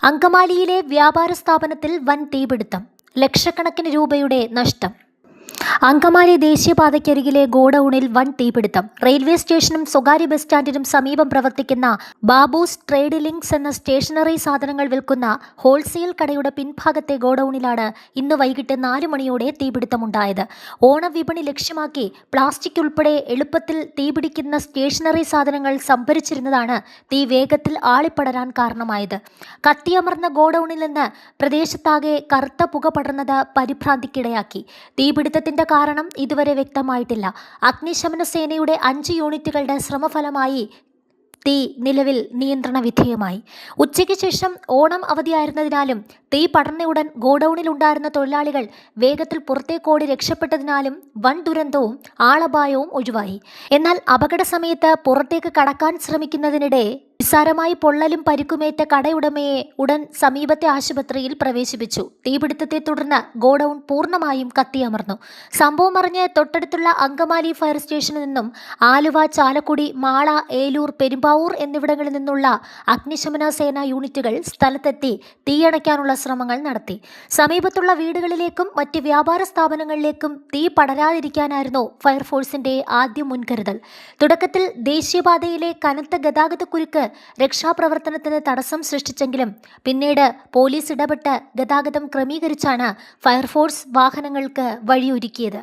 അങ്കമാലിയിലെ വ്യാപാര സ്ഥാപനത്തിൽ വൻ തീപിടുത്തം, ലക്ഷക്കണക്കിന് രൂപയുടെ നഷ്ടം. അങ്കമാലി ദേശീയപാതയ്ക്കരികിലെ ഗോഡൌണിൽ വൻ തീപിടുത്തം. റെയിൽവേ സ്റ്റേഷനും സ്വകാര്യ ബസ് സ്റ്റാൻഡിനും സമീപം പ്രവർത്തിക്കുന്ന ബാബൂസ് ട്രേഡ് ലിങ്ക്സ് എന്ന സ്റ്റേഷനറി സാധനങ്ങൾ വിൽക്കുന്ന ഹോൾസെയിൽ കടയുടെ പിൻഭാഗത്തെ ഗോഡൌണിലാണ് ഇന്ന് വൈകിട്ട് 4 മണിയോടെ തീപിടുത്തമുണ്ടായത്. ഓണവിപണി ലക്ഷ്യമാക്കി പ്ലാസ്റ്റിക് ഉൾപ്പെടെ എളുപ്പത്തിൽ തീപിടിക്കുന്ന സ്റ്റേഷനറി സാധനങ്ങൾ സംഭരിച്ചിരുന്നതാണ് തീ വേഗത്തിൽ ആളിപ്പടരാൻ കാരണമായത്. കത്തിയമർന്ന ഗോഡൌണിൽ നിന്ന് പ്രദേശത്താകെ കറുത്ത പുക പടർന്നത് പരിഭ്രാന്തിക്കിടയാക്കി. തീപിടുത്തത്തിന്റെ കാരണം ഇതുവരെ വ്യക്തമായിട്ടില്ല. അഗ്നിശമന സേനയുടെ 5 യൂണിറ്റുകളുടെ ശ്രമഫലമായി തീ നിലവിൽ നിയന്ത്രണ വിധേയമായി. ഉച്ചയ്ക്ക് ശേഷം ഓണം അവധിയായിരുന്നതിനാലും തീ പടർന്നയുടൻ ഗോഡൌണിലുണ്ടായിരുന്ന തൊഴിലാളികൾ വേഗത്തിൽ പുറത്തേക്കോടി രക്ഷപ്പെട്ടതിനാലും വൻ ദുരന്തവും ആളപായവും ഒഴിവായി. എന്നാൽ അപകട സമയത്ത് പുറത്തേക്ക് കടക്കാൻ ശ്രമിക്കുന്നതിനിടെ നിസ്സാരമായി പൊള്ളലും പരിക്കുമേറ്റ കടയുടമയെ ഉടൻ സമീപത്തെ ആശുപത്രിയിൽ പ്രവേശിപ്പിച്ചു. തീപിടുത്തത്തെ തുടർന്ന് ഗോഡൌൺ പൂർണ്ണമായും കത്തിയമർന്നു. സംഭവം അറിഞ്ഞ് തൊട്ടടുത്തുള്ള അങ്കമാലി ഫയർ സ്റ്റേഷനിൽ നിന്നും ആലുവ, ചാലക്കുടി, മാള, ഏലൂർ, പെരുമ്പാവൂർ എന്നിവിടങ്ങളിൽ നിന്നുള്ള അഗ്നിശമന സേനാ യൂണിറ്റുകൾ സ്ഥലത്തെത്തി തീയണയ്ക്കാനുള്ള ശ്രമങ്ങൾ നടത്തി. സമീപത്തുള്ള വീടുകളിലേക്കും മറ്റ് വ്യാപാര സ്ഥാപനങ്ങളിലേക്കും തീ പടരാതിരിക്കാനായിരുന്നു ഫയർഫോഴ്സിന്റെ ആദ്യ മുൻകരുതൽ. തുടക്കത്തിൽ ദേശീയപാതയിലെ കനത്ത ഗതാഗതക്കുരുക്ക് രക്ഷാപ്രവർത്തനത്തിന് തടസ്സം സൃഷ്ടിച്ചെങ്കിലും പിന്നീട് പോലീസ് ഇടപെട്ട് ഗതാഗതം ക്രമീകരിച്ചാണ് ഫയർഫോഴ്സ് വാഹനങ്ങൾക്ക് വഴിയൊരുക്കിയത്.